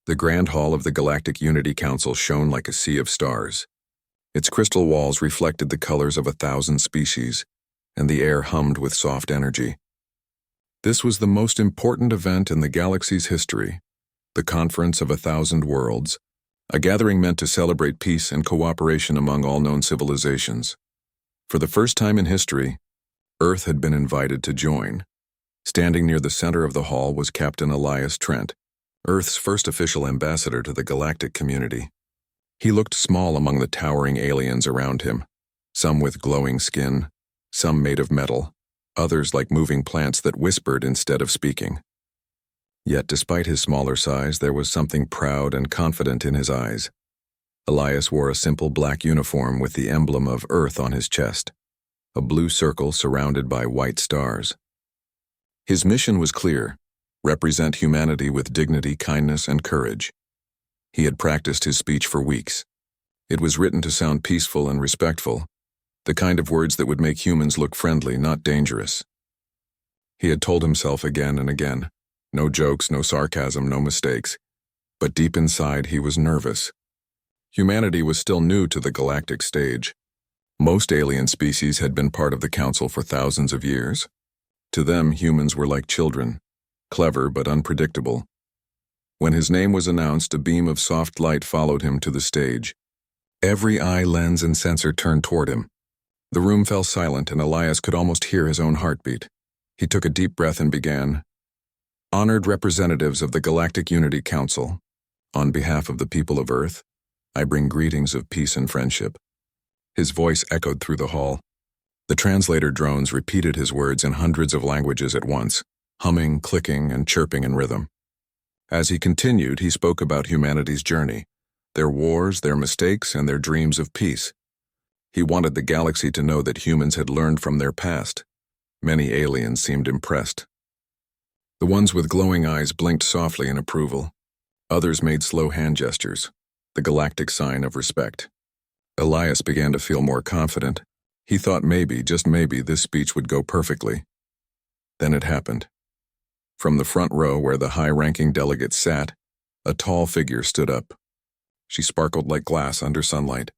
The Grand Hall of the Galactic Unity Council shone like a sea of stars. Its crystal walls reflected the colors of 1,000 species, and the air hummed with soft energy. This was the most important event in the galaxy's history, the Conference of 1,000 Worlds, a gathering meant to celebrate peace and cooperation among all known civilizations. For the first time in history, Earth had been invited to join. Standing near the center of the hall was Captain Elias Trent, Earth's first official ambassador to the galactic community. He looked small among the towering aliens around him, some with glowing skin, some made of metal, others like moving plants that whispered instead of speaking. Yet despite his smaller size, there was something proud and confident in his eyes. Elias wore a simple black uniform with the emblem of Earth on his chest, a blue circle surrounded by white stars. His mission was clear: represent humanity with dignity, kindness, and courage. He had practiced his speech for weeks. It was written to sound peaceful and respectful, the kind of words that would make humans look friendly, not dangerous. He had told himself again and again, no jokes, no sarcasm, no mistakes. But deep inside, he was nervous. Humanity was still new to the galactic stage. Most alien species had been part of the Council for thousands of years. To them, humans were like children, clever but unpredictable. When his name was announced, a beam of soft light followed him to the stage. Every eye, lens, and sensor turned toward him. The room fell silent, and Elias could almost hear his own heartbeat. He took a deep breath and began. Honored representatives of the Galactic Unity Council, on behalf of the people of Earth, I bring greetings of peace and friendship. His voice echoed through the hall. The translator drones repeated his words in hundreds of languages at once, humming, clicking, and chirping in rhythm. As he continued, he spoke about humanity's journey, their wars, their mistakes, and their dreams of peace. He wanted the galaxy to know that humans had learned from their past. Many aliens seemed impressed. The ones with glowing eyes blinked softly in approval. Others made slow hand gestures, the galactic sign of respect. Elias began to feel more confident. He thought maybe, just maybe, this speech would go perfectly. Then it happened. From the front row where the high-ranking delegates sat, a tall figure stood up. She sparkled like glass under sunlight.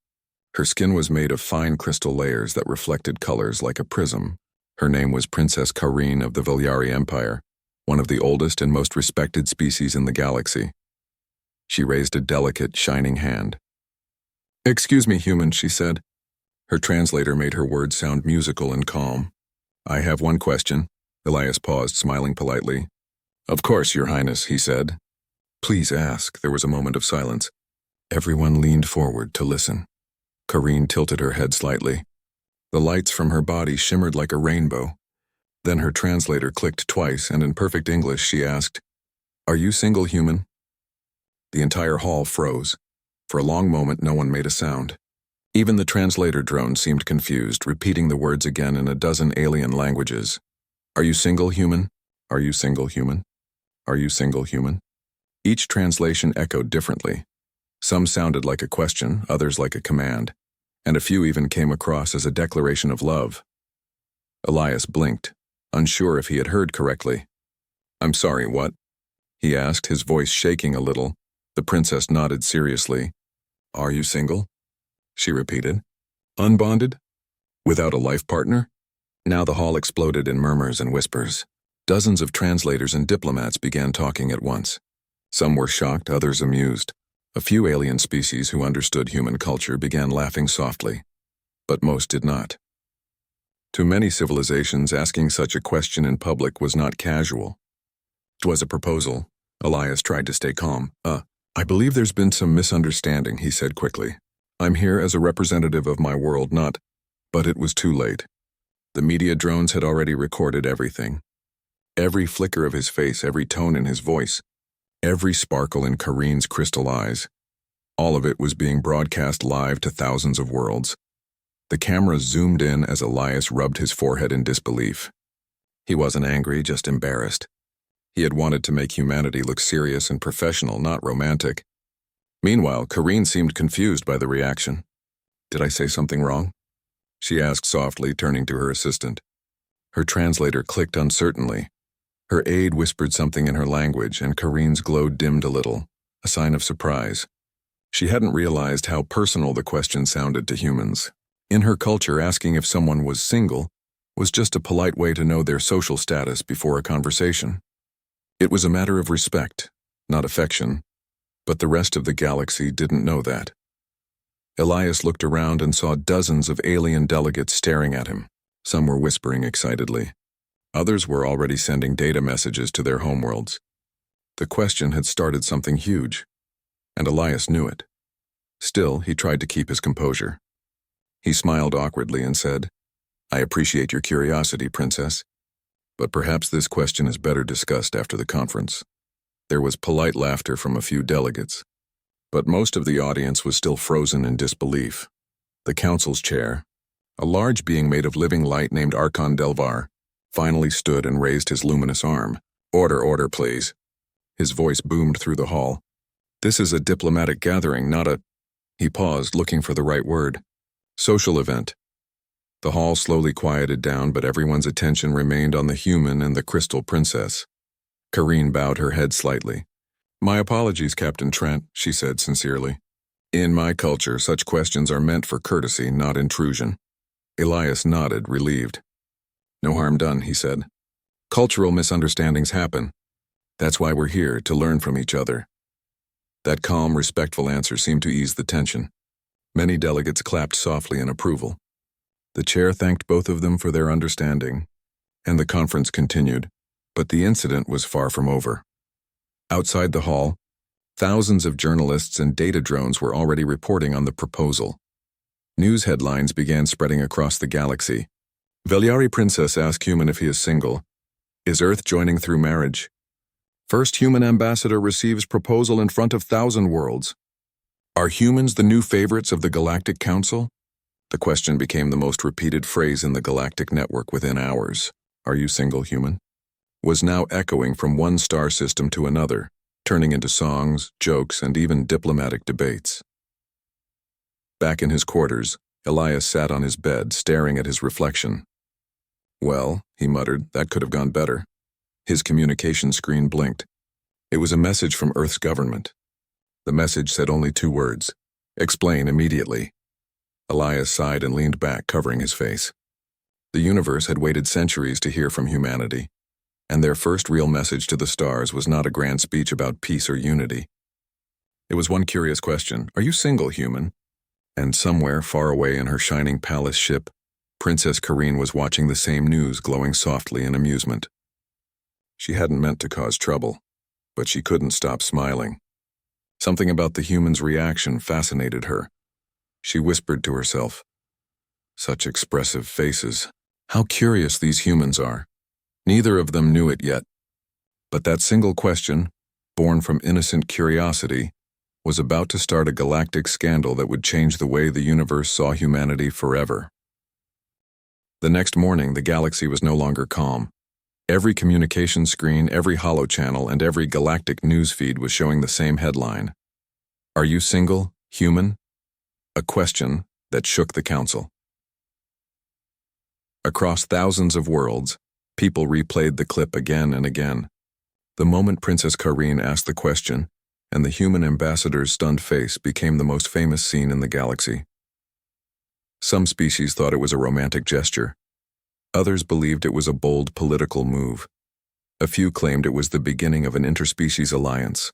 Her skin was made of fine crystal layers that reflected colors like a prism. Her name was Princess Kareen of the Velyari Empire, one of the oldest and most respected species in the galaxy. She raised a delicate, shining hand. "Excuse me, human," she said. Her translator made her words sound musical and calm. "I have one question." Elias paused, smiling politely. "Of course, Your Highness," he said. "Please ask." There was a moment of silence. Everyone leaned forward to listen. Kareen tilted her head slightly. The lights from her body shimmered like a rainbow. Then her translator clicked twice, and in perfect English she asked, "Are you single, human?" The entire hall froze. For a long moment, no one made a sound. Even the translator drone seemed confused, repeating the words again in a dozen alien languages. "Are you single, human? Are you single, human? Are you single, human?" Each translation echoed differently. Some sounded like a question, others like a command, and a few even came across as a declaration of love. Elias blinked, unsure if he had heard correctly. "I'm sorry, what?" he asked, his voice shaking a little. The princess nodded seriously. "Are you single?" she repeated. "Unbonded? Without a life partner?" Now the hall exploded in murmurs and whispers. Dozens of translators and diplomats began talking at once. Some were shocked, others amused. A few alien species who understood human culture began laughing softly, but most did not. To many civilizations, asking such a question in public was not casual. It was a proposal. Elias tried to stay calm. I believe there's been some misunderstanding," he said quickly. "I'm here as a representative of my world, not..." But it was too late. The media drones had already recorded everything. Every flicker of his face, every tone in his voice, every sparkle in Kareen's crystal eyes. All of it was being broadcast live to thousands of worlds. The camera zoomed in as Elias rubbed his forehead in disbelief. He wasn't angry, just embarrassed. He had wanted to make humanity look serious and professional, not romantic. Meanwhile, Kareen seemed confused by the reaction. "Did I say something wrong?" she asked softly, turning to her assistant. Her translator clicked uncertainly. Her aide whispered something in her language, and Kareen's glow dimmed a little, a sign of surprise. She hadn't realized how personal the question sounded to humans. In her culture, asking if someone was single was just a polite way to know their social status before a conversation. It was a matter of respect, not affection, but the rest of the galaxy didn't know that. Elias looked around and saw dozens of alien delegates staring at him. Some were whispering excitedly. Others were already sending data messages to their homeworlds. The question had started something huge, and Elias knew it. Still, he tried to keep his composure. He smiled awkwardly and said, "I appreciate your curiosity, Princess, but perhaps this question is better discussed after the conference." There was polite laughter from a few delegates, but most of the audience was still frozen in disbelief. The council's chair, a large being made of living light named Archon Delvar, finally stood and raised his luminous arm. "Order, order, please." His voice boomed through the hall. "This is a diplomatic gathering, not a—" He paused, looking for the right word. "Social event." The hall slowly quieted down, but everyone's attention remained on the human and the crystal princess. Kareen bowed her head slightly. "My apologies, Captain Trent," she said sincerely. "In my culture, such questions are meant for courtesy, not intrusion." Elias nodded, relieved. "No harm done," he said. "Cultural misunderstandings happen. That's why we're here, to learn from each other." That calm, respectful answer seemed to ease the tension. Many delegates clapped softly in approval. The chair thanked both of them for their understanding, and the conference continued, but the incident was far from over. Outside the hall, thousands of journalists and data drones were already reporting on the proposal. News headlines began spreading across the galaxy. "Veliari Princess asks human if he is single. Is Earth joining through marriage? First human ambassador receives proposal in front of 1,000 worlds. Are humans the new favorites of the Galactic Council?" The question became the most repeated phrase in the galactic network within hours. "Are you single, human?" was now echoing from one star system to another, turning into songs, jokes, and even diplomatic debates. Back in his quarters, Elias sat on his bed, staring at his reflection. "Well," he muttered, "that could have gone better." His communication screen blinked. It was a message from Earth's government. The message said only 2 words: "Explain immediately." Elias sighed and leaned back, covering his face. The universe had waited centuries to hear from humanity, and their first real message to the stars was not a grand speech about peace or unity. It was one curious question: "Are you single, human?" And somewhere far away in her shining palace ship, Princess Kareen was watching the same news, glowing softly in amusement. She hadn't meant to cause trouble, but she couldn't stop smiling. Something about the human's reaction fascinated her. She whispered to herself, "Such expressive faces. How curious these humans are." Neither of them knew it yet, but that single question, born from innocent curiosity, was about to start a galactic scandal that would change the way the universe saw humanity forever. The next morning, the galaxy was no longer calm. Every communication screen, every holochannel, and every galactic news feed was showing the same headline: "Are you single, human?" A question that shook the council. Across thousands of worlds, people replayed the clip again and again. The moment Princess Kareen asked the question, and the human ambassador's stunned face became the most famous scene in the galaxy. Some species thought it was a romantic gesture. Others believed it was a bold political move. A few claimed it was the beginning of an interspecies alliance.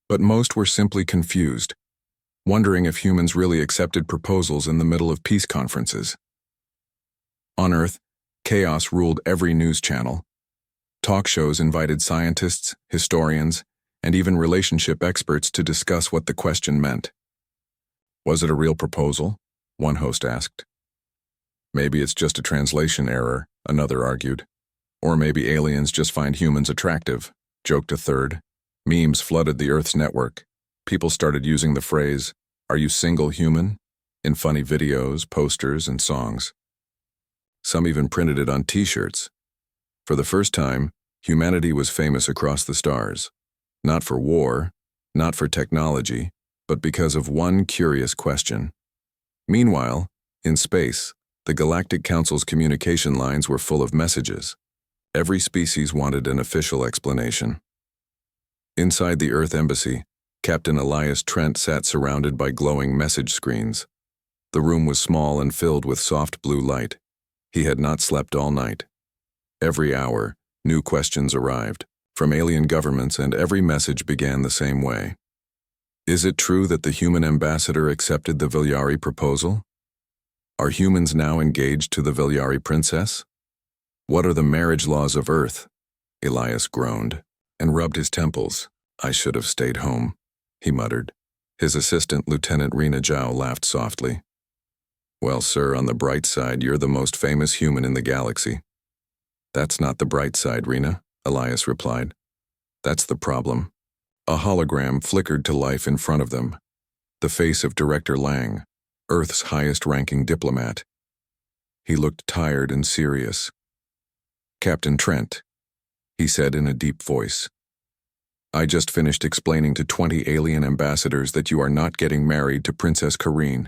But most were simply confused, wondering if humans really accepted proposals in the middle of peace conferences. On Earth, chaos ruled every news channel. Talk shows invited scientists, historians, and even relationship experts to discuss what the question meant. "Was it a real proposal?" one host asked. "Maybe it's just a translation error," another argued. "Or maybe aliens just find humans attractive," joked a third. Memes flooded the Earth's network. People started using the phrase, "Are you single, human?" in funny videos, posters, and songs. Some even printed it on t-shirts. For the first time, humanity was famous across the stars. Not for war, not for technology, but because of one curious question. Meanwhile, in space, the Galactic Council's communication lines were full of messages. Every species wanted an official explanation. Inside the Earth Embassy, Captain Elias Trent sat surrounded by glowing message screens. The room was small and filled with soft blue light. He had not slept all night. Every hour, new questions arrived from alien governments, and every message began the same way. Is it true that the human ambassador accepted the Veliari proposal? Are humans now engaged to the Veliari princess? What are the marriage laws of Earth? Elias groaned and rubbed his temples. I should have stayed home, he muttered. His assistant, Lieutenant Rena Zhao, laughed softly. Well, sir, on the bright side, you're the most famous human in the galaxy. That's not the bright side, Rena, Elias replied. That's the problem. A hologram flickered to life in front of them. The face of Director Lang, Earth's highest-ranking diplomat. He looked tired and serious. Captain Trent, he said in a deep voice. I just finished explaining to 20 alien ambassadors that you are not getting married to Princess Kareen.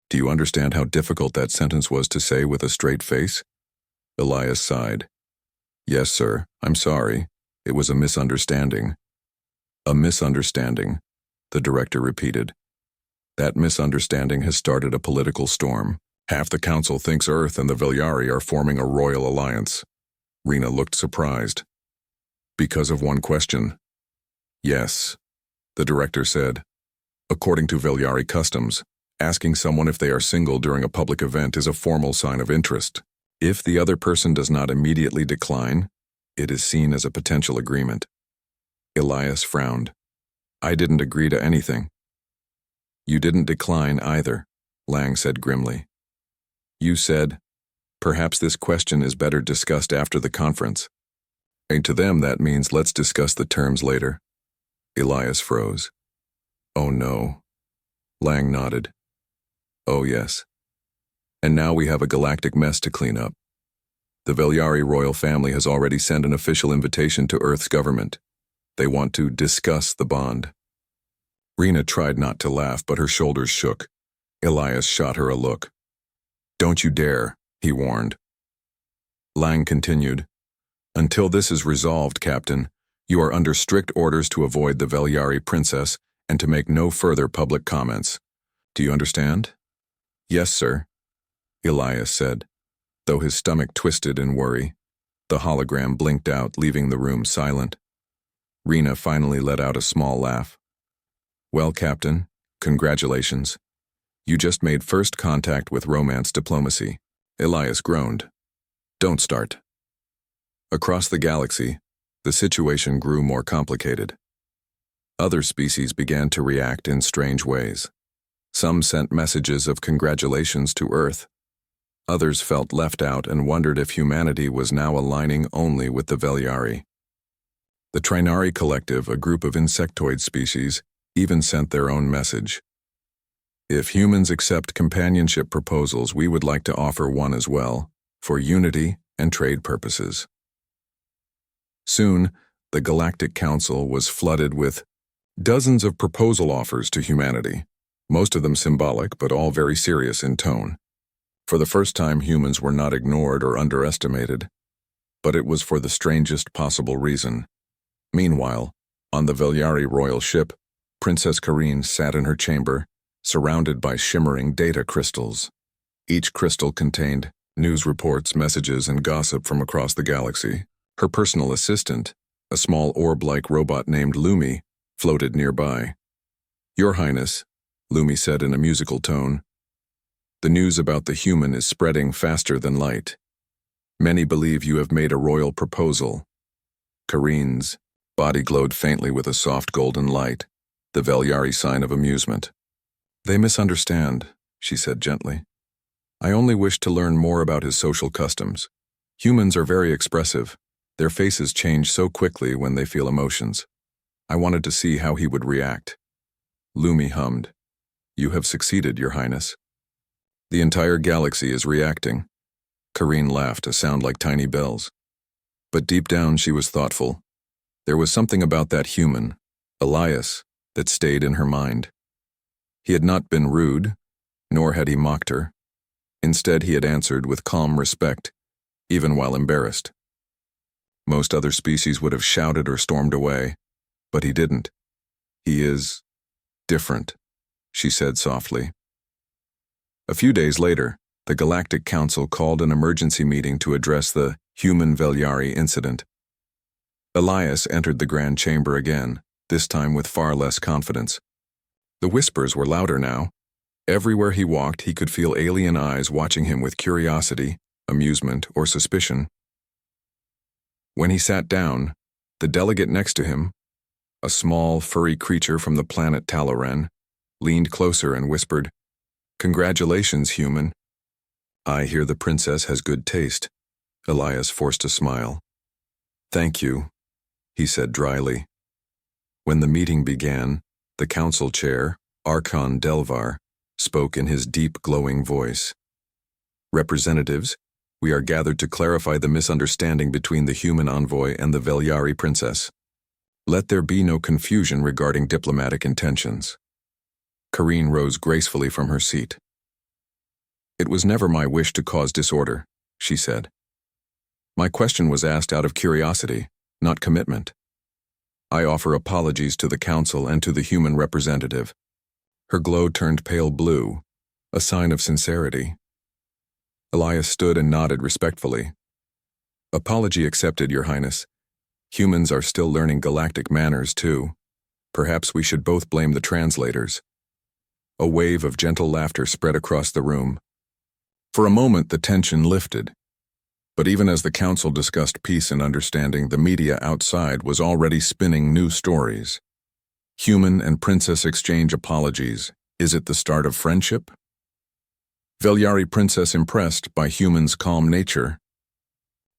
Do you understand how difficult that sentence was to say with a straight face? Elias sighed. Yes, sir, I'm sorry. It was a misunderstanding. A misunderstanding, the director repeated. That misunderstanding has started a political storm. Half the council thinks Earth and the Veliari are forming a royal alliance. Rena looked surprised. Because of one question. Yes, the director said. According to Veliari customs, asking someone if they are single during a public event is a formal sign of interest. If the other person does not immediately decline, it is seen as a potential agreement. Elias frowned. I didn't agree to anything. You didn't decline either, Lang said grimly. You said, perhaps this question is better discussed after the conference. And to them that means let's discuss the terms later. Elias froze. Oh no. Lang nodded. Oh yes. And now we have a galactic mess to clean up. The Veliari royal family has already sent an official invitation to Earth's government. They want to discuss the bond. Rena tried not to laugh, but her shoulders shook. Elias shot her a look. Don't you dare, he warned. Lang continued. Until this is resolved, Captain, you are under strict orders to avoid the Veliari princess and to make no further public comments. Do you understand? Yes, sir, Elias said, though his stomach twisted in worry. The hologram blinked out, leaving the room silent. Rena finally let out a small laugh. Well, Captain, congratulations. You just made first contact with romance diplomacy. Elias groaned. Don't start. Across the galaxy, the situation grew more complicated. Other species began to react in strange ways. Some sent messages of congratulations to Earth. Others felt left out and wondered if humanity was now aligning only with the Veliari. The Trinari Collective, a group of insectoid species, even sent their own message. If humans accept companionship proposals, we would like to offer one as well, for unity and trade purposes. Soon, the Galactic Council was flooded with dozens of proposal offers to humanity, most of them symbolic but all very serious in tone. For the first time, humans were not ignored or underestimated, but it was for the strangest possible reason. Meanwhile, on the Veliari royal ship, Princess Kareen sat in her chamber, surrounded by shimmering data crystals. Each crystal contained news reports, messages, and gossip from across the galaxy. Her personal assistant, a small orb-like robot named Lumi, floated nearby. Your Highness, Lumi said in a musical tone, the news about the human is spreading faster than light. Many believe you have made a royal proposal. Kareen's body glowed faintly with a soft golden light, the Veliari sign of amusement. They misunderstand, she said gently. I only wish to learn more about his social customs. Humans are very expressive. Their faces change so quickly when they feel emotions. I wanted to see how he would react. Lumi hummed. You have succeeded, Your Highness. The entire galaxy is reacting. Kareen laughed, a sound like tiny bells. But deep down she was thoughtful. There was something about that human, Elias, that stayed in her mind. He had not been rude, nor had he mocked her. Instead, he had answered with calm respect, even while embarrassed. Most other species would have shouted or stormed away, but he didn't. He is different, she said softly. A few days later, the Galactic Council called an emergency meeting to address the human Velyari incident. Elias entered the Grand Chamber again, this time with far less confidence. The whispers were louder now. Everywhere he walked, he could feel alien eyes watching him with curiosity, amusement, or suspicion. When he sat down, the delegate next to him, a small, furry creature from the planet Taloran, leaned closer and whispered, "Congratulations, human." "I hear the princess has good taste." Elias forced a smile. "Thank you," he said dryly. When the meeting began, the council chair, Archon Delvar, spoke in his deep, glowing voice. "Representatives, we are gathered to clarify the misunderstanding between the human envoy and the Velyari princess. Let there be no confusion regarding diplomatic intentions." Kareen rose gracefully from her seat. "It was never my wish to cause disorder," she said. "My question was asked out of curiosity, not commitment. I offer apologies to the council and to the human representative." Her glow turned pale blue, a sign of sincerity. Elias stood and nodded respectfully. "Apology accepted, Your Highness. Humans are still learning galactic manners, too. Perhaps we should both blame the translators." A wave of gentle laughter spread across the room. For a moment, the tension lifted. But even as the council discussed peace and understanding, the media outside was already spinning new stories. Human and princess exchange apologies. Is it the start of friendship? Velyari princess impressed by human's calm nature.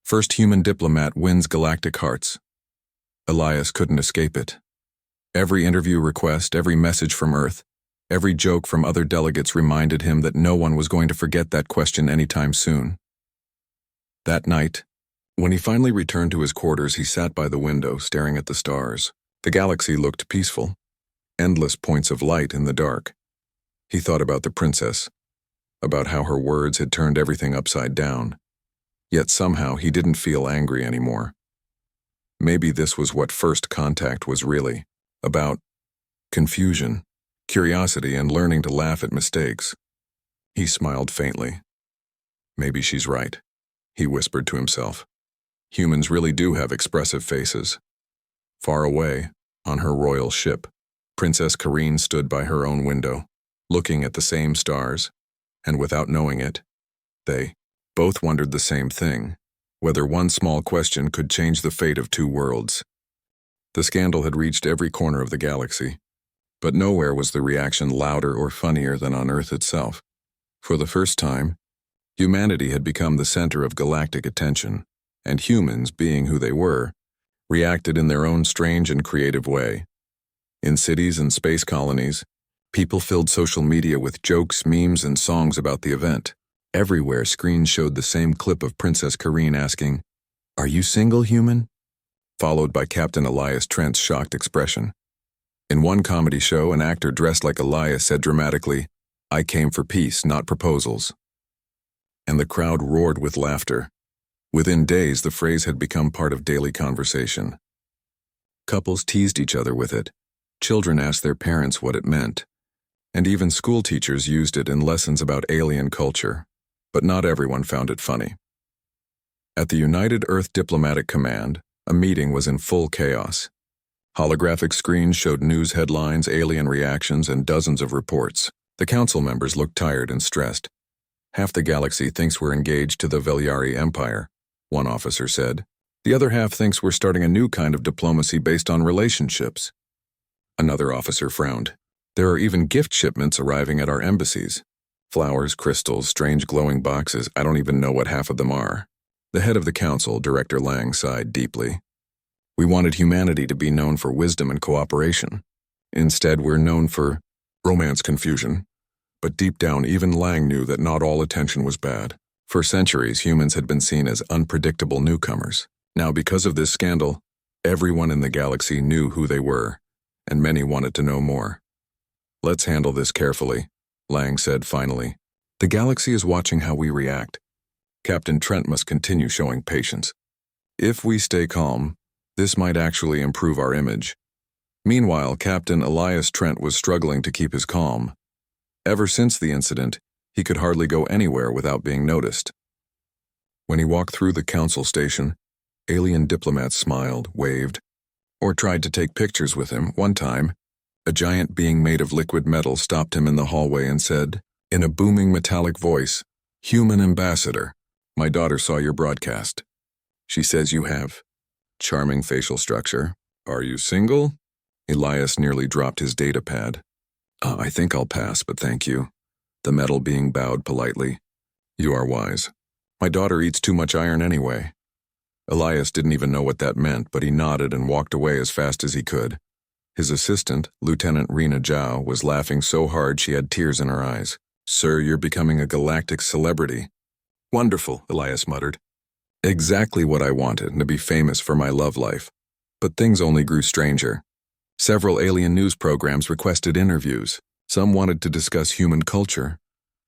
First human diplomat wins galactic hearts. Elias couldn't escape it. Every interview request, every message from Earth, every joke from other delegates reminded him that no one was going to forget that question anytime soon. That night, when he finally returned to his quarters, he sat by the window, staring at the stars. The galaxy looked peaceful, endless points of light in the dark. He thought about the princess, about how her words had turned everything upside down. Yet somehow he didn't feel angry anymore. Maybe this was what first contact was really about: confusion, curiosity, and learning to laugh at mistakes. He smiled faintly. "Maybe she's right," he whispered to himself. "Humans really do have expressive faces." Far away, on her royal ship, Princess Kareen stood by her own window, looking at the same stars, and without knowing it, they both wondered the same thing, whether one small question could change the fate of two worlds. The scandal had reached every corner of the galaxy, but nowhere was the reaction louder or funnier than on Earth itself. For the first time, humanity had become the center of galactic attention, and humans, being who they were, reacted in their own strange and creative way. In cities and space colonies, people filled social media with jokes, memes, and songs about the event. Everywhere, screens showed the same clip of Princess Kareen asking, "Are you single, human?" followed by Captain Elias Trent's shocked expression. In one comedy show, an actor dressed like Elias said dramatically, "I came for peace, not proposals." And the crowd roared with laughter. Within days, the phrase had become part of daily conversation. Couples teased each other with it. Children asked their parents what it meant. And even school teachers used it in lessons about alien culture. But not everyone found it funny. At the United Earth Diplomatic Command, a meeting was in full chaos. Holographic screens showed news headlines, alien reactions, and dozens of reports. The council members looked tired and stressed. "Half the galaxy thinks we're engaged to the Velyari Empire," one officer said. "The other half thinks we're starting a new kind of diplomacy based on relationships." Another officer frowned. "There are even gift shipments arriving at our embassies. Flowers, crystals, strange glowing boxes, I don't even know what half of them are." The head of the council, Director Lang, sighed deeply. "We wanted humanity to be known for wisdom and cooperation. Instead, we're known for romance confusion." But deep down, even Lang knew that not all attention was bad. For centuries, humans had been seen as unpredictable newcomers. Now, because of this scandal, everyone in the galaxy knew who they were, and many wanted to know more. "Let's handle this carefully," Lang said finally. "The galaxy is watching how we react. Captain Trent must continue showing patience. If we stay calm, this might actually improve our image." Meanwhile, Captain Elias Trent was struggling to keep his calm. Ever since the incident, he could hardly go anywhere without being noticed. When he walked through the council station, alien diplomats smiled, waved, or tried to take pictures with him. One time, a giant being made of liquid metal stopped him in the hallway and said, in a booming metallic voice, "Human ambassador, my daughter saw your broadcast. She says you have charming facial structure. Are you single?" Elias nearly dropped his data pad. I think I'll pass, but thank you." The metal being bowed politely. "You are wise. My daughter eats too much iron anyway." Elias didn't even know what that meant, but he nodded and walked away as fast as he could. His assistant, Lieutenant Rena Zhao, was laughing so hard she had tears in her eyes. "Sir, you're becoming a galactic celebrity." "Wonderful," Elias muttered. "Exactly what I wanted, to be famous for my love life." But things only grew stranger. Several alien news programs requested interviews. Some wanted to discuss human culture,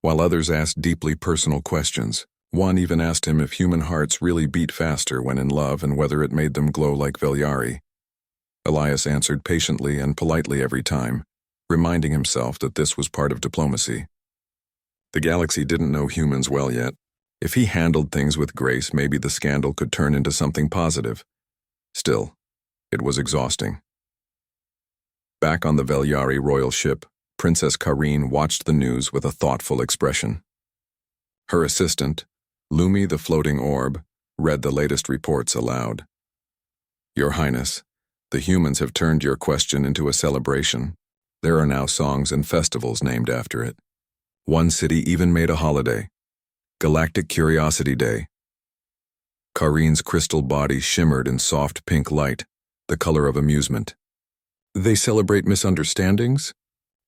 while others asked deeply personal questions. One even asked him if human hearts really beat faster when in love and whether it made them glow like Velyari. Elias answered patiently and politely every time, reminding himself that this was part of diplomacy. The galaxy didn't know humans well yet. If he handled things with grace, maybe the scandal could turn into something positive. Still, it was exhausting. Back on the Velyari royal ship, Princess Karine watched the news with a thoughtful expression. Her assistant, Lumi the floating orb, read the latest reports aloud. "Your Highness, the humans have turned your question into a celebration. There are now songs and festivals named after it. One city even made a holiday, Galactic Curiosity Day." Karine's crystal body shimmered in soft pink light, the color of amusement. "They celebrate misunderstandings?"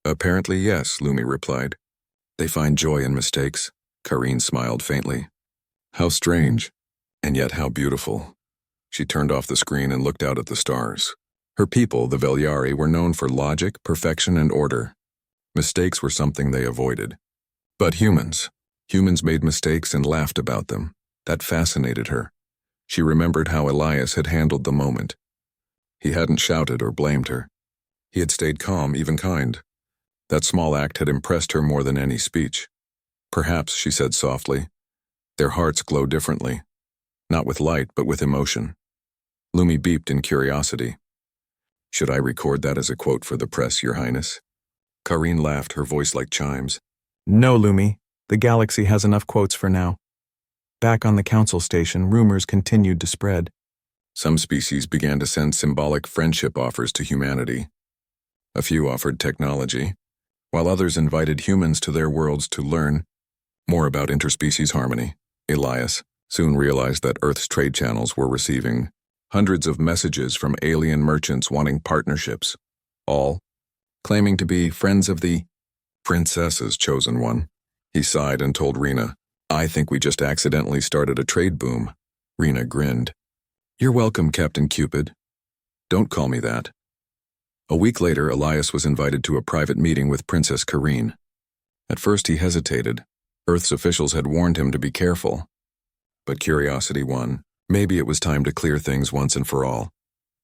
"Apparently yes," Lumi replied. "They find joy in mistakes." Karine smiled faintly. "How strange, and yet how beautiful." She turned off the screen and looked out at the stars. Her people, the Velyari, were known for logic, perfection, and order. Mistakes were something they avoided. But humans made mistakes and laughed about them. That fascinated her. She remembered how Elias had handled the moment. He hadn't shouted or blamed her. He had stayed calm, even kind. That small act had impressed her more than any speech. "Perhaps," she said softly, "their hearts glow differently. Not with light, but with emotion." Lumi beeped in curiosity. "Should I record that as a quote for the press, Your Highness?" Karine laughed, her voice like chimes. "No, Lumi. The galaxy has enough quotes for now." Back on the council station, rumors continued to spread. Some species began to send symbolic friendship offers to humanity. A few offered technology, while others invited humans to their worlds to learn more about interspecies harmony. Elias soon realized that Earth's trade channels were receiving hundreds of messages from alien merchants wanting partnerships, all claiming to be friends of the princess's chosen one. He sighed and told Rena, "I think we just accidentally started a trade boom." Rena grinned. "You're welcome, Captain Cupid. Don't call me that." A week later, Elias was invited to a private meeting with Princess Karine. At first he hesitated. Earth's officials had warned him to be careful. But curiosity won. Maybe it was time to clear things once and for all.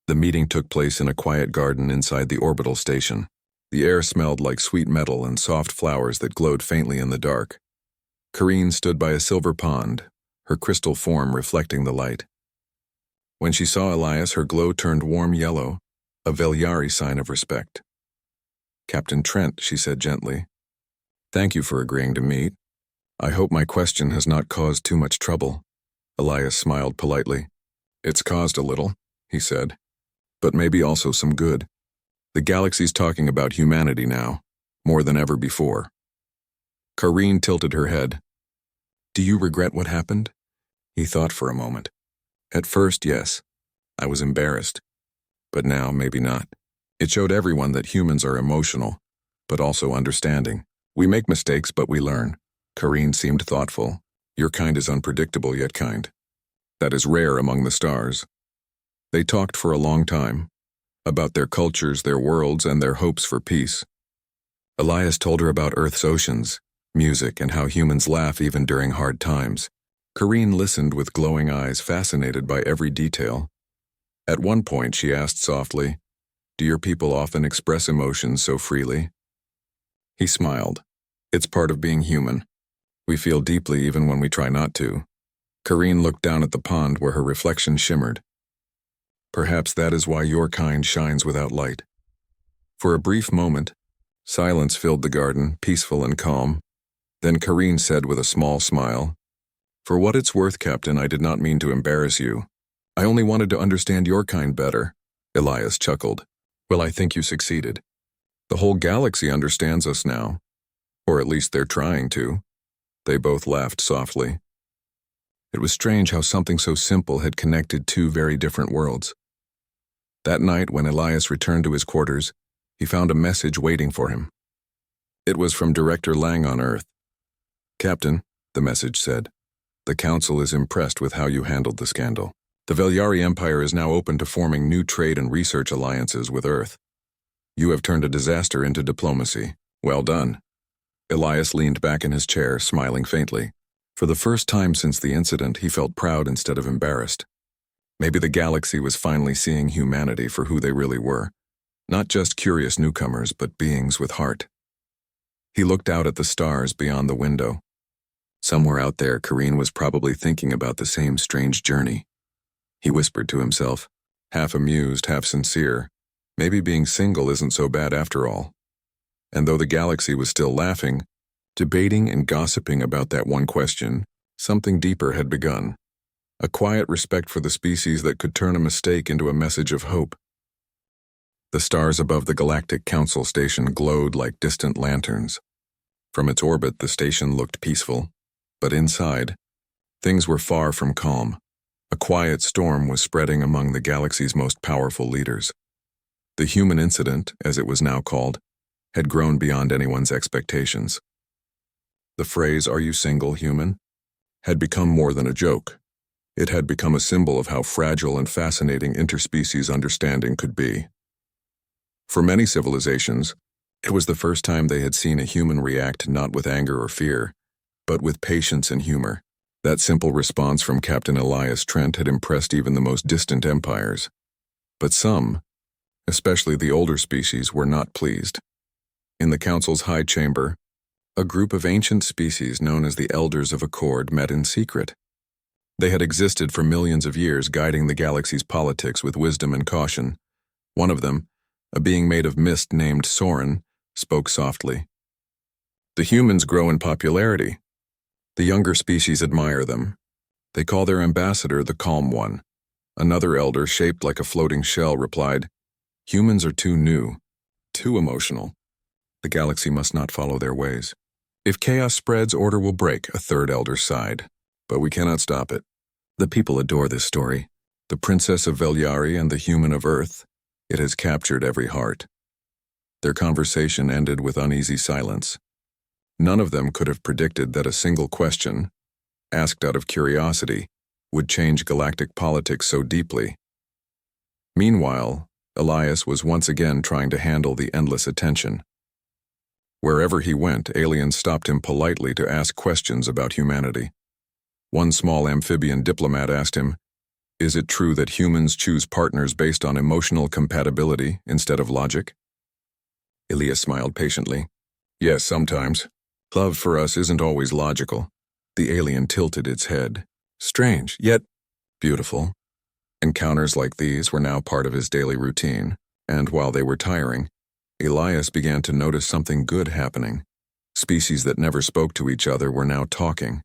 The meeting took place in a quiet garden inside the orbital station. The air smelled like sweet metal and soft flowers that glowed faintly in the dark. Karine stood by a silver pond, her crystal form reflecting the light. When she saw Elias, her glow turned warm yellow, a Velyari sign of respect. "Captain Trent," she said gently, "thank you for agreeing to meet. I hope my question has not caused too much trouble." Elias smiled politely. "It's caused a little," he said, "but maybe also some good. The galaxy's talking about humanity now, more than ever before." Karine tilted her head. "Do you regret what happened?" He thought for a moment. "At first, yes. I was embarrassed. But now, maybe not. It showed everyone that humans are emotional, but also understanding. We make mistakes, but we learn." Karine seemed thoughtful. "Your kind is unpredictable yet kind. That is rare among the stars." They talked for a long time, about their cultures, their worlds, and their hopes for peace. Elias told her about Earth's oceans, music, and how humans laugh even during hard times. Karine listened with glowing eyes, fascinated by every detail. At one point, she asked softly, Do your people often express emotions so freely? He smiled. It's part of being human. We feel deeply even when we try not to. Kareen looked down at the pond where her reflection shimmered. Perhaps that is why your kind shines without light. For a brief moment, silence filled the garden, peaceful and calm. Then Kareen said with a small smile, "For what it's worth, Captain, I did not mean to embarrass you. I only wanted to understand your kind better." Elias chuckled. "Well, I think you succeeded. The whole galaxy understands us now. Or at least they're trying to." They both laughed softly. It was strange how something so simple had connected two very different worlds. That night, when Elias returned to his quarters, he found a message waiting for him. It was from Director Lang on Earth. "Captain," the message said, "the Council is impressed with how you handled the scandal. The Velyari Empire is now open to forming new trade and research alliances with Earth. You have turned a disaster into diplomacy. Well done." Elias leaned back in his chair, smiling faintly. For the first time since the incident, he felt proud instead of embarrassed. Maybe the galaxy was finally seeing humanity for who they really were. Not just curious newcomers, but beings with heart. He looked out at the stars beyond the window. Somewhere out there, Kareen was probably thinking about the same strange journey. He whispered to himself, half amused, half sincere, maybe being single isn't so bad after all. And though the galaxy was still laughing, debating and gossiping about that one question, something deeper had begun. A quiet respect for the species that could turn a mistake into a message of hope. The stars above the Galactic Council station glowed like distant lanterns. From its orbit, the station looked peaceful, but inside, things were far from calm. A quiet storm was spreading among the galaxy's most powerful leaders. The human incident, as it was now called, had grown beyond anyone's expectations. The phrase, "Are you single, human?" had become more than a joke. It had become a symbol of how fragile and fascinating interspecies understanding could be. For many civilizations, it was the first time they had seen a human react not with anger or fear, but with patience and humor. That simple response from Captain Elias Trent had impressed even the most distant empires. But some, especially the older species, were not pleased. In the Council's high chamber, a group of ancient species known as the Elders of Accord met in secret. They had existed for millions of years, guiding the galaxy's politics with wisdom and caution. One of them, a being made of mist named Storym, spoke softly. "The humans grow in popularity. The younger species admire them. They call their ambassador the Calm One." Another elder, shaped like a floating shell, replied, "Humans are too new, too emotional. The galaxy must not follow their ways. If chaos spreads, order will break," a third elder sighed. "But we cannot stop it. The people adore this story. The Princess of Velyari and the human of Earth. It has captured every heart." Their conversation ended with uneasy silence. None of them could have predicted that a single question, asked out of curiosity, would change galactic politics so deeply. Meanwhile, Elias was once again trying to handle the endless attention. Wherever he went, aliens stopped him politely to ask questions about humanity. One small amphibian diplomat asked him, "Is it true that humans choose partners based on emotional compatibility instead of logic?" Elias smiled patiently. "Yes, sometimes. Love for us isn't always logical." The alien tilted its head. Strange, yet beautiful. Encounters like these were now part of his daily routine, and while they were tiring, Elias began to notice something good happening. Species that never spoke to each other were now talking.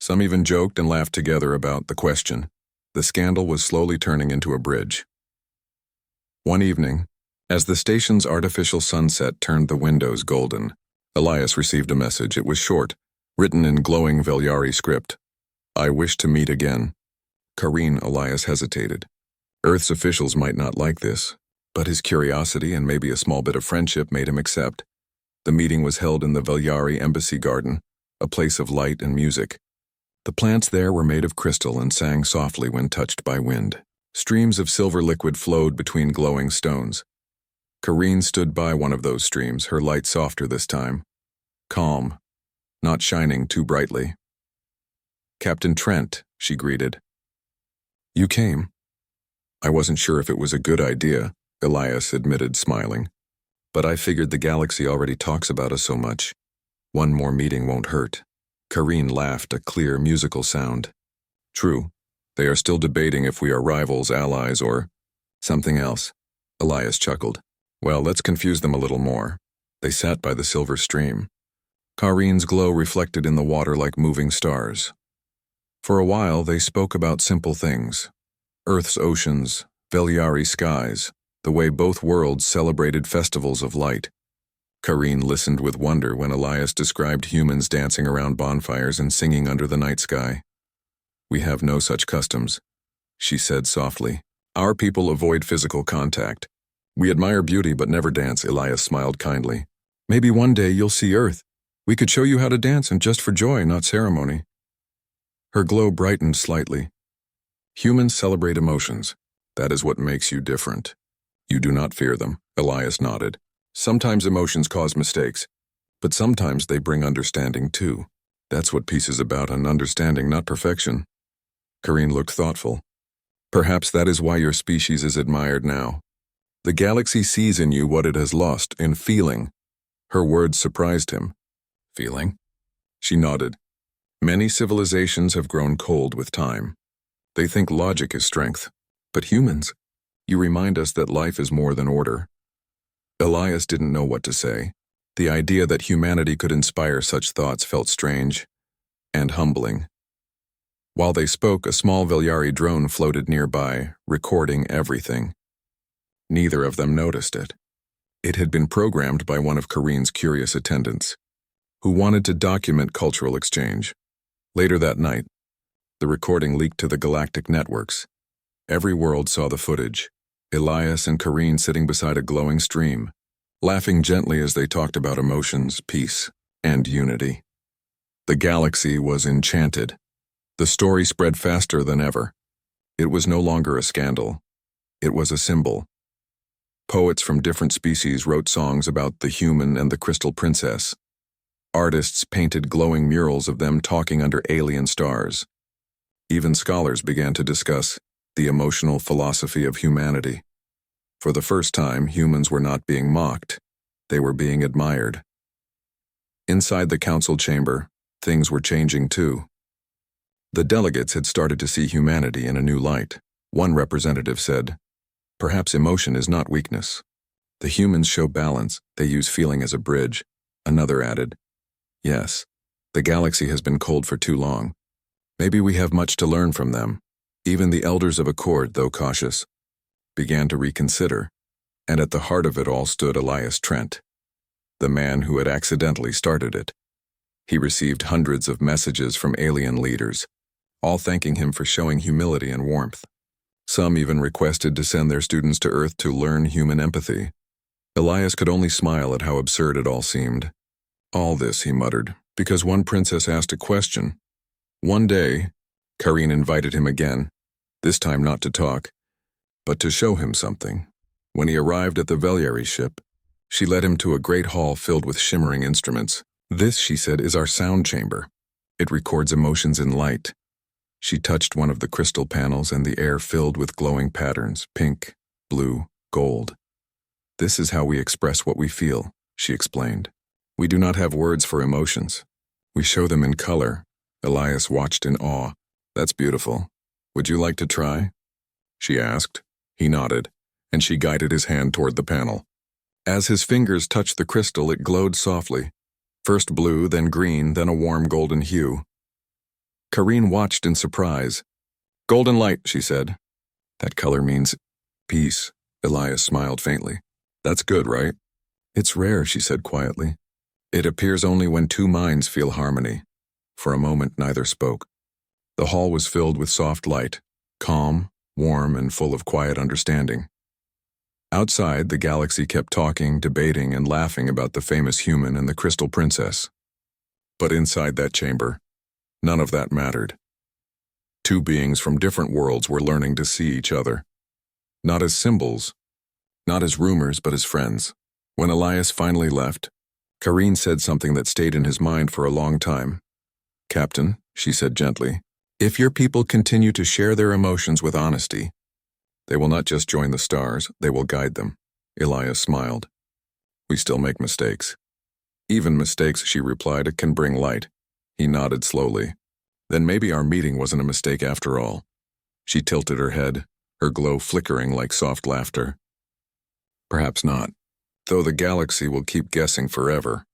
Some even joked and laughed together about the question. The scandal was slowly turning into a bridge. One evening, as the station's artificial sunset turned the windows golden, Elias received a message. It was short, written in glowing Velyari script. "I wish to meet again." Kareen. Elias hesitated. Earth's officials might not like this, but his curiosity and maybe a small bit of friendship made him accept. The meeting was held in the Velyari Embassy Garden, a place of light and music. The plants there were made of crystal and sang softly when touched by wind. Streams of silver liquid flowed between glowing stones. Kareen stood by one of those streams, her light softer this time. Calm, not shining too brightly. "Captain Trent," she greeted. "You came." "I wasn't sure if it was a good idea," Elias admitted, smiling. But I figured the galaxy already talks about us so much. One more meeting won't hurt. Kareen laughed, a clear musical sound. True. They are still debating if we are rivals, allies, or something else. Elias chuckled. Well, let's confuse them a little more. They sat by the silver stream. Kareen's glow reflected in the water like moving stars. For a while, they spoke about simple things. Earth's oceans, Veliari skies, the way both worlds celebrated festivals of light. Kareen listened with wonder when Elias described humans dancing around bonfires and singing under the night sky. We have no such customs, she said softly. Our people avoid physical contact. We admire beauty but never dance, Elias smiled kindly. Maybe one day you'll see Earth. We could show you how to dance, and just for joy, not ceremony. Her glow brightened slightly. Humans celebrate emotions. That is what makes you different. You do not fear them, Elias nodded. Sometimes emotions cause mistakes, but sometimes they bring understanding too. That's what peace is about, an understanding, not perfection. Kareen looked thoughtful. Perhaps that is why your species is admired now. The galaxy sees in you what it has lost, in feeling. Her words surprised him. Feeling? She nodded. Many civilizations have grown cold with time. They think logic is strength. But humans, you remind us that life is more than order. Elias didn't know what to say. The idea that humanity could inspire such thoughts felt strange and humbling. While they spoke, a small Veliari drone floated nearby, recording everything. Neither of them noticed it. It had been programmed by one of Kareen's curious attendants, who wanted to document cultural exchange. Later that night, the recording leaked to the galactic networks. Every world saw the footage. Elias and Kareen sitting beside a glowing stream, laughing gently as they talked about emotions, peace, and unity. The galaxy was enchanted. The story spread faster than ever. It was no longer a scandal. It was a symbol. Poets from different species wrote songs about the human and the crystal princess. Artists painted glowing murals of them talking under alien stars. Even scholars began to discuss the emotional philosophy of humanity. For the first time, humans were not being mocked. They were being admired. Inside the council chamber, things were changing too. The delegates had started to see humanity in a new light. One representative said, "Perhaps emotion is not weakness. The humans show balance, they use feeling as a bridge." Another added, "Yes, the galaxy has been cold for too long. Maybe we have much to learn from them." Even the elders of Accord, though cautious, began to reconsider, and at the heart of it all stood Elias Trent, the man who had accidentally started it. He received hundreds of messages from alien leaders, all thanking him for showing humility and warmth. Some even requested to send their students to Earth to learn human empathy. Elias could only smile at how absurd it all seemed. All this, he muttered, because one princess asked a question. One day, Kareen invited him again, this time not to talk, but to show him something. When he arrived at the Veliari ship, she led him to a great hall filled with shimmering instruments. "This," she said, "is our sound chamber. It records emotions in light." She touched one of the crystal panels and the air filled with glowing patterns, pink, blue, gold. "This is how we express what we feel," she explained. "We do not have words for emotions. We show them in color." Elias watched in awe. "That's beautiful. Would you like to try?" she asked. He nodded, and she guided his hand toward the panel. As his fingers touched the crystal, it glowed softly. First blue, then green, then a warm golden hue. Kareen watched in surprise. "Golden light," she said. "That color means peace." Elias smiled faintly. "That's good, right?" "It's rare," she said quietly. "It appears only when two minds feel harmony." For a moment, neither spoke. The hall was filled with soft light, calm, warm, and full of quiet understanding. Outside, the galaxy kept talking, debating, and laughing about the famous human and the crystal princess. But inside that chamber, none of that mattered. Two beings from different worlds were learning to see each other. Not as symbols, not as rumors, but as friends. When Elias finally left, Kareen said something that stayed in his mind for a long time. "Captain," she said gently, "if your people continue to share their emotions with honesty, They will not just join the stars, they will guide them. Elias smiled. We still make mistakes. Even mistakes, she replied, can bring light. He nodded slowly. Then maybe our meeting wasn't a mistake after all. She tilted her head, her glow flickering like soft laughter. Perhaps not. Though the galaxy will keep guessing forever.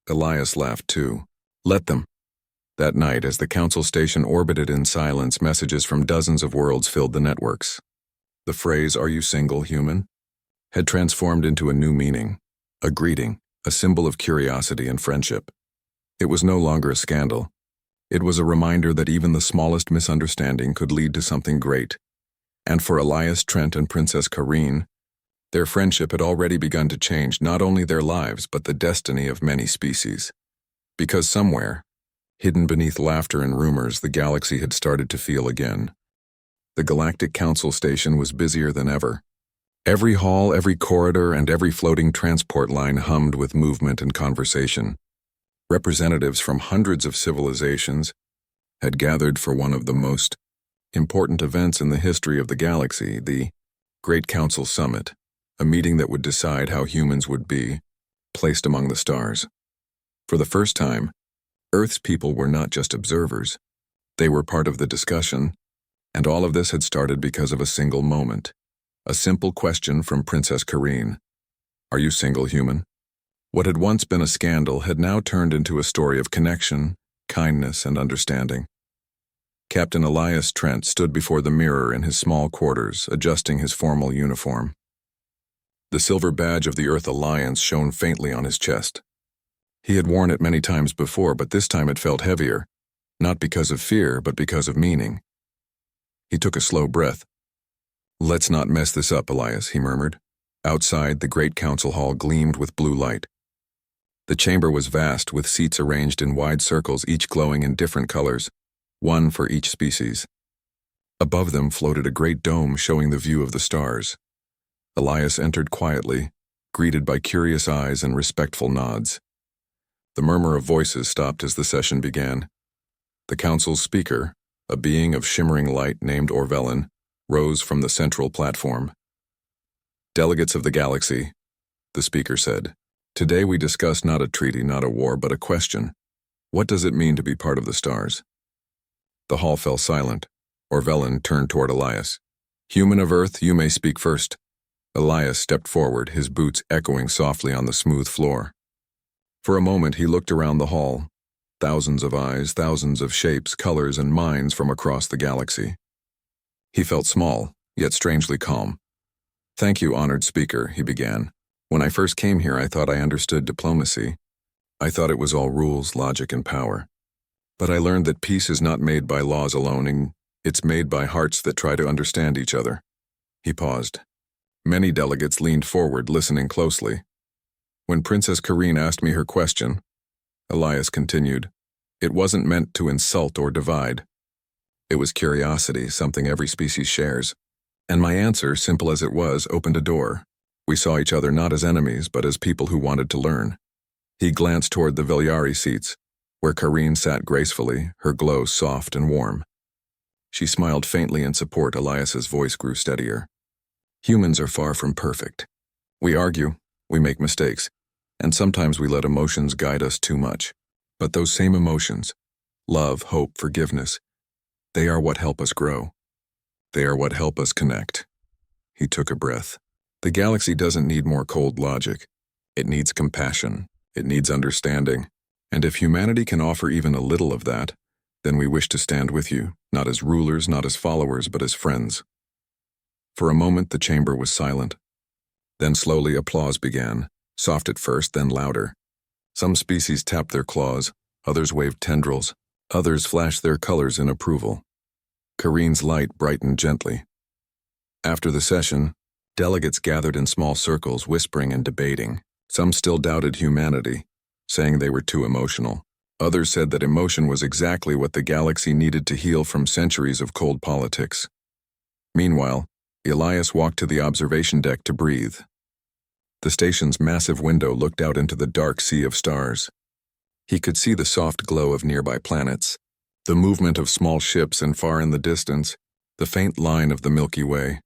Elias laughed too. Let them. That night, as the council station orbited in silence, messages from dozens of worlds filled the networks. The phrase, "Are you single, human?" had transformed into a new meaning, a greeting, a symbol of curiosity and friendship. It was no longer a scandal. It was a reminder that even the smallest misunderstanding could lead to something great. And for Elias Trent and Princess Kareen, their friendship had already begun to change not only their lives but the destiny of many species. Because somewhere, hidden beneath laughter and rumors, the galaxy had started to feel again. The Galactic Council Station was busier than ever. Every hall, every corridor, and every floating transport line hummed with movement and conversation. Representatives from hundreds of civilizations had gathered for one of the most important events in the history of the galaxy, the Great Council Summit, a meeting that would decide how humans would be placed among the stars. For the first time, Earth's people were not just observers. They were part of the discussion, and all of this had started because of a single moment. A simple question from Princess Kareen. Are you single, human? What had once been a scandal had now turned into a story of connection, kindness, and understanding. Captain Elias Trent stood before the mirror in his small quarters, adjusting his formal uniform. The silver badge of the Earth Alliance shone faintly on his chest. He had worn it many times before, but this time it felt heavier, not because of fear, but because of meaning. He took a slow breath. Let's not mess this up, Elias, he murmured. Outside, the great council hall gleamed with blue light. The chamber was vast, with seats arranged in wide circles, each glowing in different colors, one for each species. Above them floated a great dome showing the view of the stars. Elias entered quietly, greeted by curious eyes and respectful nods. The murmur of voices stopped as the session began. The council's speaker, a being of shimmering light named Orvelin, rose from the central platform. Delegates of the galaxy, the speaker said, today we discuss not a treaty, not a war, but a question. What does it mean to be part of the stars? The hall fell silent. Orvelin turned toward Elias. Human of Earth, you may speak first. Elias stepped forward, his boots echoing softly on the smooth floor. For a moment he looked around the hall. Thousands of eyes, thousands of shapes, colors, and minds from across the galaxy. He felt small, yet strangely calm. Thank you, honored speaker, he began. When I first came here, I thought I understood diplomacy. I thought it was all rules, logic, and power. But I learned that peace is not made by laws alone, and it's made by hearts that try to understand each other. He paused. Many delegates leaned forward, listening closely. When Princess Kareen asked me her question, Elias continued, it wasn't meant to insult or divide. It was curiosity, something every species shares. And my answer, simple as it was, opened a door. We saw each other not as enemies, but as people who wanted to learn. He glanced toward the Velyari seats, where Kareen sat gracefully, her glow soft and warm. She smiled faintly in support. Elias's voice grew steadier. Humans are far from perfect. We argue, we make mistakes, and sometimes we let emotions guide us too much. But those same emotions, love, hope, forgiveness, they are what help us grow. They are what help us connect. He took a breath. The galaxy doesn't need more cold logic. It needs compassion. It needs understanding. And if humanity can offer even a little of that, then we wish to stand with you, not as rulers, not as followers, but as friends. For a moment the chamber was silent. Then slowly applause began, soft at first, then louder. Some species tapped their claws, others waved tendrils, others flashed their colors in approval. Kareen's light brightened gently. After the session, delegates gathered in small circles, whispering and debating. Some still doubted humanity, saying they were too emotional. Others said that emotion was exactly what the galaxy needed to heal from centuries of cold politics. Meanwhile, Elias walked to the observation deck to breathe. The station's massive window looked out into the dark sea of stars. He could see the soft glow of nearby planets, the movement of small ships, and far in the distance, the faint line of the Milky Way.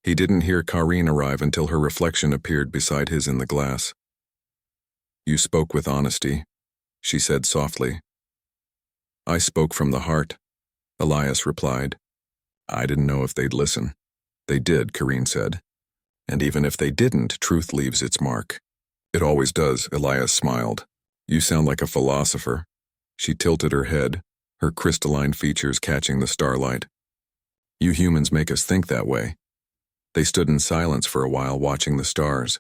He didn't hear Kareen arrive until her reflection appeared beside his in the glass. "You spoke with honesty," she said softly. "I spoke from the heart," Elias replied. "I didn't know if they'd listen." "They did," Kareen said. "And even if they didn't, truth leaves its mark." "It always does," Elias smiled. "You sound like a philosopher." She tilted her head, her crystalline features catching the starlight. "You humans make us think that way." They stood in silence for a while, watching the stars.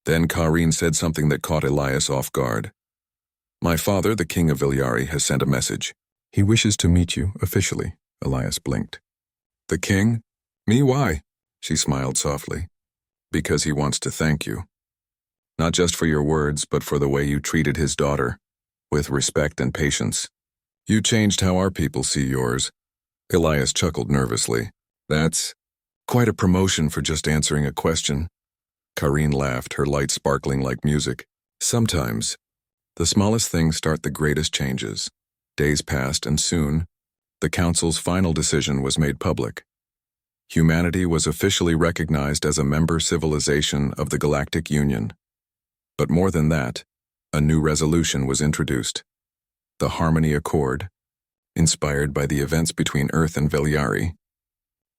Then Kareen said something that caught Elias off guard. "My father, the king of Vilyari, has sent a message. He wishes to meet you, officially." Elias blinked. "The king? Me, why?" She smiled softly. "Because he wants to thank you. Not just for your words, but for the way you treated his daughter, with respect and patience. You changed how our people see yours." Elias chuckled nervously. "That's quite a promotion for just answering a question." Kareen laughed, her light sparkling like music. "Sometimes, the smallest things start the greatest changes." Days passed, and soon, the Council's final decision was made public. Humanity was officially recognized as a member civilization of the Galactic Union. But more than that, a new resolution was introduced. The Harmony Accord, inspired by the events between Earth and Vilyari.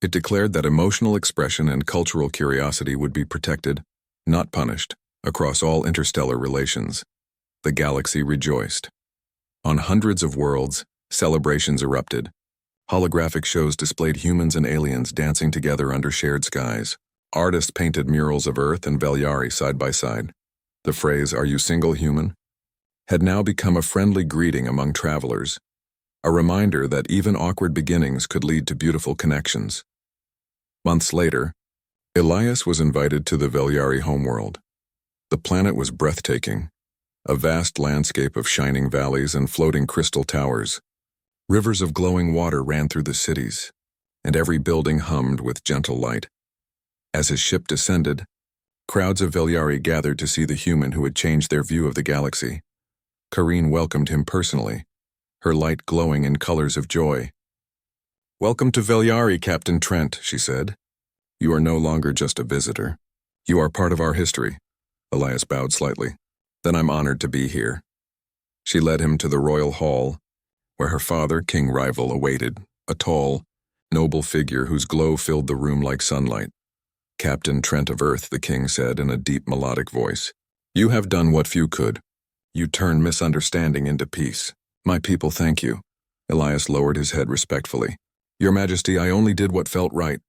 It declared that emotional expression and cultural curiosity would be protected, not punished, across all interstellar relations. The galaxy rejoiced. On hundreds of worlds, celebrations erupted. Holographic shows displayed humans and aliens dancing together under shared skies. Artists painted murals of Earth and Vilyari side by side. The phrase, "Are you single, human?" had now become a friendly greeting among travelers, a reminder that even awkward beginnings could lead to beautiful connections. Months later, Elias was invited to the Vilyari homeworld. The planet was breathtaking, a vast landscape of shining valleys and floating crystal towers. Rivers of glowing water ran through the cities, and every building hummed with gentle light. As his ship descended, crowds of Vilyari gathered to see the human who had changed their view of the galaxy. Kareen welcomed him personally, her light glowing in colors of joy. "Welcome to Vilyari, Captain Trent," she said. "You are no longer just a visitor. You are part of our history." Elias bowed slightly. "Then I'm honored to be here." She led him to the royal hall, where her father, King Rival, awaited, a tall, noble figure whose glow filled the room like sunlight. "Captain Trent of Earth," the king said in a deep melodic voice. "You have done what few could. You turned misunderstanding into peace. My people thank you." Elias lowered his head respectfully. "Your Majesty, I only did what felt right."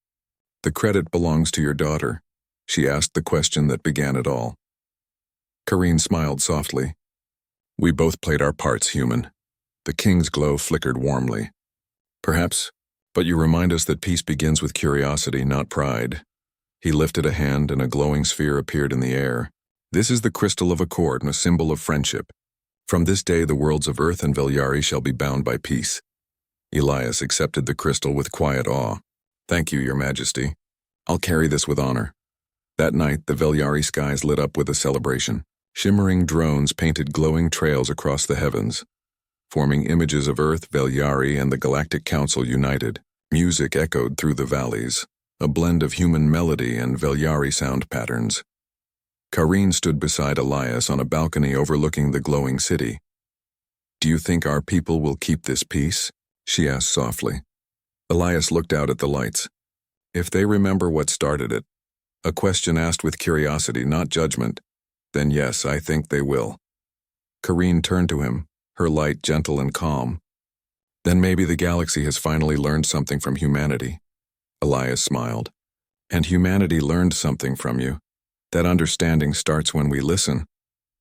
"The credit belongs to your daughter." She asked the question that began it all. Kareen smiled softly. "We both played our parts, human." The king's glow flickered warmly. "Perhaps, but you remind us that peace begins with curiosity, not pride." He lifted a hand and a glowing sphere appeared in the air. "This is the crystal of accord and a symbol of friendship. From this day the worlds of Earth and Vilyari shall be bound by peace." Elias accepted the crystal with quiet awe. "Thank you, Your Majesty. I'll carry this with honor." That night, the Vilyari skies lit up with a celebration. Shimmering drones painted glowing trails across the heavens, forming images of Earth, Vilyari, and the Galactic Council united. Music echoed through the valleys, a blend of human melody and Vilyari sound patterns. Kareen stood beside Elias on a balcony overlooking the glowing city. "Do you think our people will keep this peace?" she asked softly. Elias looked out at the lights. "If they remember what started it," a question asked with curiosity, not judgment, "then yes, I think they will." Kareen turned to him, her light gentle and calm. "Then maybe the galaxy has finally learned something from humanity." Elias smiled. "And humanity learned something from you. That understanding starts when we listen."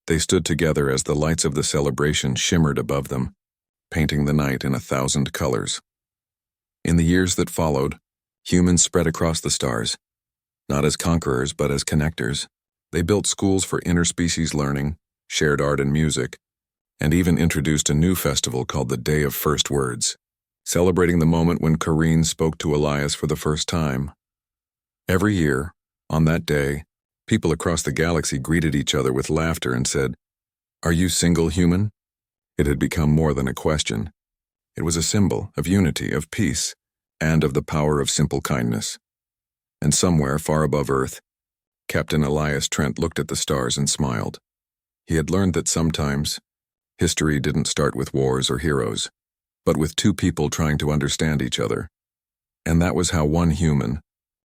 They stood together as the lights of the celebration shimmered above them, painting the night in 1,000 colors. In the years that followed, humans spread across the stars, not as conquerors but as connectors. They built schools for interspecies learning, shared art and music, and even introduced a new festival called the Day of First Words, celebrating the moment when Kareen spoke to Elias for the first time. Every year, on that day, people across the galaxy greeted each other with laughter and said, "Are you single, human?" It had become more than a question. It was a symbol of unity, of peace, and of the power of simple kindness. And somewhere far above Earth, Captain Elias Trent looked at the stars and smiled. He had learned that sometimes, history didn't start with wars or heroes, but with two people trying to understand each other. And that was how one human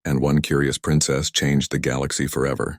and one curious princess changed the galaxy forever.